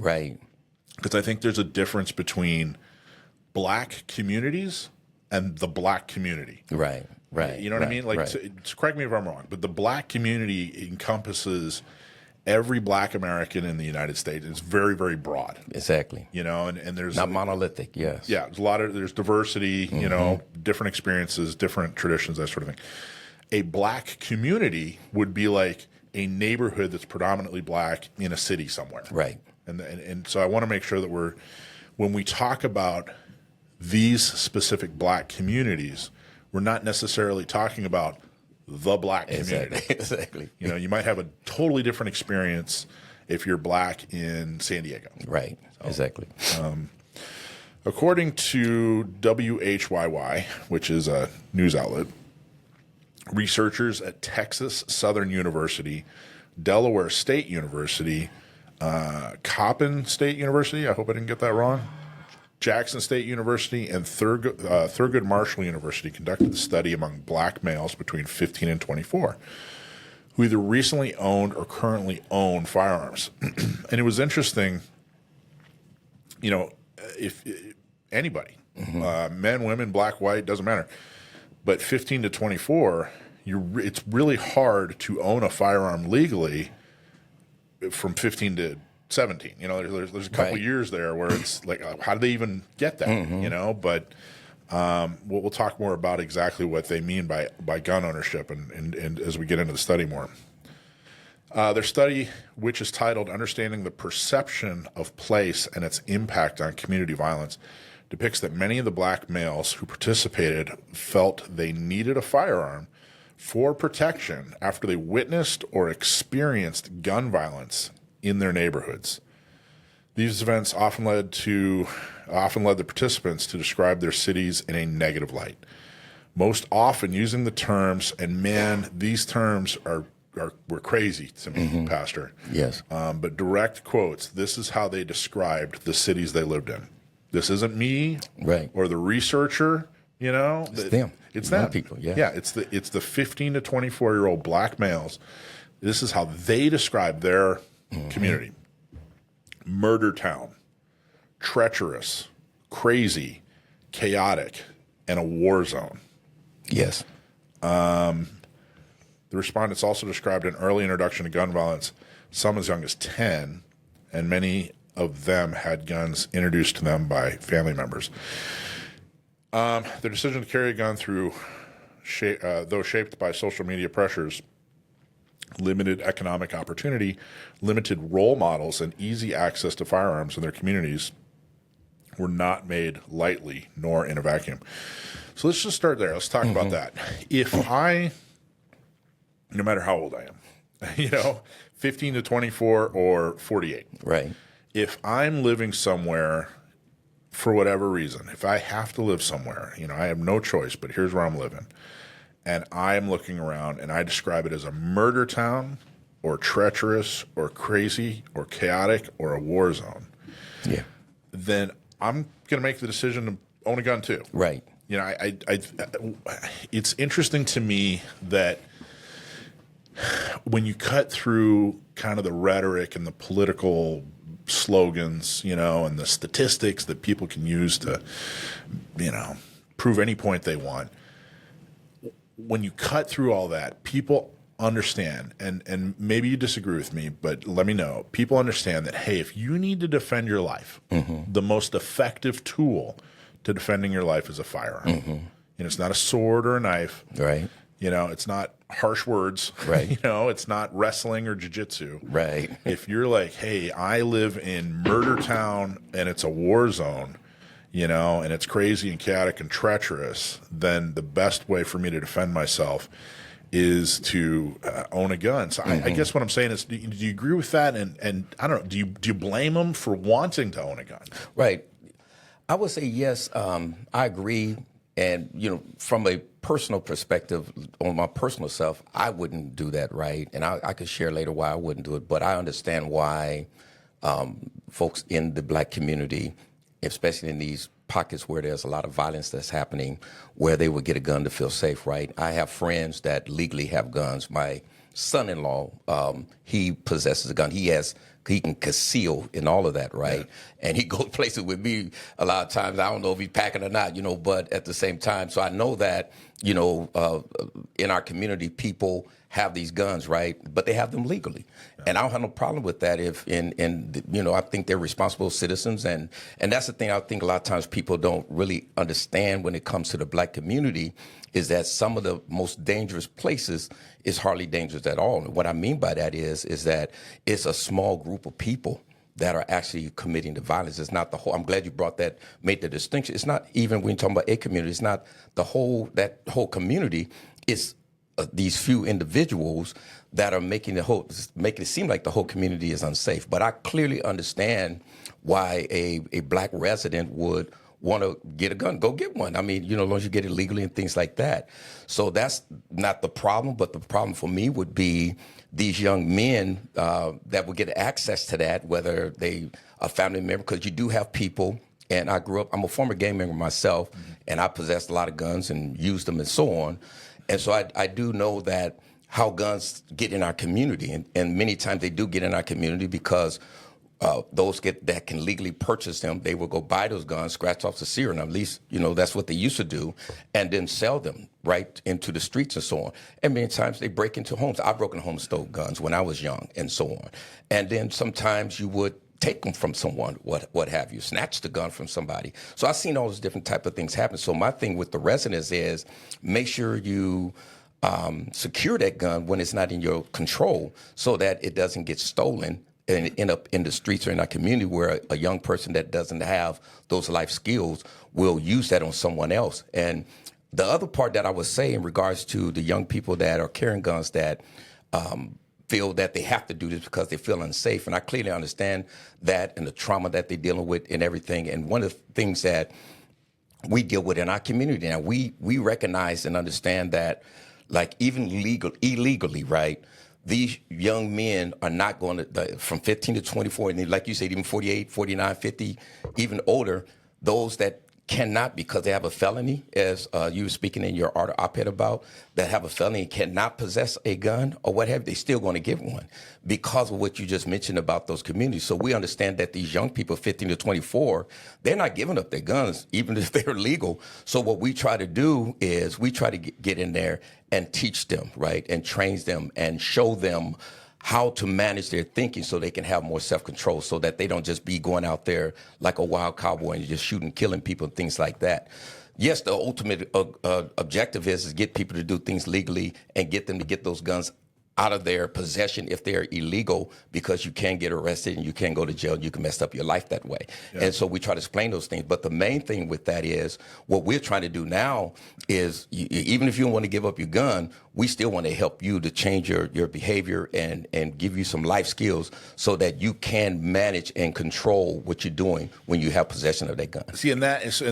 Right. Because I think there's a difference between black communities and the black community. Right. Right. You know what I mean? Like, right. so correct me if I'm wrong, but the black community encompasses every black American in the United States. It's very, very broad. Exactly. You know, and there's not monolithic. Yes. Yeah, there's diversity. You know, different experiences, different traditions, that sort of thing. A black community would be like a neighborhood that's predominantly black in a city somewhere. Right. And so I want to make sure that when we talk about these specific black communities, we're not necessarily talking about the black community. Exactly. You know, you might have a totally different experience if you're black in San Diego. Right. So, exactly. According to WHYY, which is a news outlet, researchers at Texas Southern University, Delaware State University, Coppin State University, I hope I didn't get that wrong, Jackson State University, and Thurgood Marshall University conducted the study among black males between 15 and 24 who either recently owned or currently own firearms. And it was interesting, you know, if anybody, men, women, black, white, doesn't matter, but 15 to 24, it's really hard to own a firearm legally from 15 to 17. You know, there's a couple years there where it's like, how do they even get that? You know, but we'll talk more about exactly what they mean by gun ownership and as we get into the study more. Their study, which is titled Understanding the Perception of Place and Its Impact on Community Violence, depicts that many of the black males who participated felt they needed a firearm for protection after they witnessed or experienced gun violence in their neighborhoods. These events often led the participants to describe their cities in a negative light, most often using the terms, and man, these terms were crazy to me, Pastor. Yes. But direct quotes, this is how they described the cities they lived in. This isn't me or the researcher, you know. It's them. It's them. People, yeah. Yeah, it's the 15 to 24-year-old black males. This is how they describe their community. Murder town, treacherous, crazy, chaotic, and a war zone. Yes. The respondents also described an early introduction to gun violence, some as young as 10, and many of them had guns introduced to them by family members. Their decision to carry a gun though shaped by social media pressures, limited economic opportunity, limited role models, and easy access to firearms in their communities were not made lightly nor in a vacuum. So let's just start there. Let's talk about that. No matter how old I am, you know, 15 to 24 or 48. Right. If I'm living somewhere for whatever reason, if I have to live somewhere, you know, I have no choice, but here's where I'm living, and I'm looking around and I describe it as a murder town or treacherous or crazy or chaotic or a war zone, then I'm going to make the decision to own a gun too. Right. You know, it's interesting to me that when you cut through kind of the rhetoric and the political slogans, you know, and the statistics that people can use to, you know, prove any point they want, when you cut through all that, people understand, and maybe you disagree with me, but let me know. People understand that, hey, if you need to defend your life, the most effective tool to defending your life is a firearm. And it's not a sword or a knife. Right. You know, it's not harsh words. Right. You know, it's not wrestling or jiu-jitsu. Right. If you're like, hey, I live in Murder Town and it's a war zone, you know, and it's crazy and chaotic and treacherous, then the best way for me to defend myself is to own a gun. So I guess what I'm saying is, do you agree with that? And I don't know, do you blame them for wanting to own a gun? Right. I would say yes. I agree. And, you know, from a personal perspective, on my personal self, I wouldn't do that, right? And I could share later why I wouldn't do it. But I understand why folks in the black community, especially in these pockets where there's a lot of violence that's happening, where they would get a gun to feel safe, right? I have friends that legally have guns. My son-in-law, he possesses a gun. He can conceal and all of that, right? Yeah. And he goes places with me a lot of times. I don't know if he's packing or not, but at the same time, so I know that, in our community, people have these guns, right? But they have them legally. Yeah. And I don't have no problem with that if I think they're responsible citizens. And that's the thing I think a lot of times people don't really understand when it comes to the black community is that some of the most dangerous places is hardly dangerous at all. And what I mean by that is that it's a small group of people that are actually committing the violence. It's not the whole. I'm glad you made the distinction. It's not even when you're talking about a community. It's not that whole community. It's these few individuals that are making it seem like the whole community is unsafe. But I clearly understand why a black resident would want to get a gun. Go get one. I mean, as long as you get it legally and things like that. So that's not the problem. But the problem for me would be these young men that would get access to that, whether they a family member, because you do have people. And I'm a former gang member myself, and I possessed a lot of guns and used them and so on. And so I do know that how guns get in our community. And many times they do get in our community because those that can legally purchase them, they will go buy those guns, scratch off the serial number. At least, that's what they used to do, and then sell them right into the streets and so on. And many times they break into homes. I broke into homes, stole guns when I was young and so on. And then sometimes you would take them from someone, what have you, snatch the gun from somebody. So I've seen all those different type of things happen. So my thing with the residents is make sure you secure that gun when it's not in your control so that it doesn't get stolen and end up in the streets or in our community where a young person that doesn't have those life skills will use that on someone else. And the other part that I would say in regards to the young people that are carrying guns that feel that they have to do this because they feel unsafe. And I clearly understand that and the trauma that they're dealing with and everything. And one of the things that we deal with in our community now, we recognize and understand that, like, even illegally, right, these young men are not going to, from 15 to 24, and like you said, even 48, 49, 50, even older, those that cannot, because they have a felony, as you were speaking in your op-ed about, that have a felony and cannot possess a gun or what have you, they still going to get one because of what you just mentioned about those communities. So we understand that these young people, 15 to 24, they're not giving up their guns, even if they're legal. So what we try to do is we try to get in there and teach them, right, and train them and show them how to manage their thinking so they can have more self-control so that they don't just be going out there like a wild cowboy and just shooting, killing people and things like that. Yes, the ultimate objective is get people to do things legally and get them to get those guns out of their possession if they're illegal, because you can get arrested and you can go to jail and you can mess up your life that way. Yeah. And so we try to explain those things. But the main thing with that is what we're trying to do now is even if you don't want to give up your gun, we still want to help you to change your behavior and give you some life skills so that you can manage and control what you're doing when you have possession of that gun. See, and that is...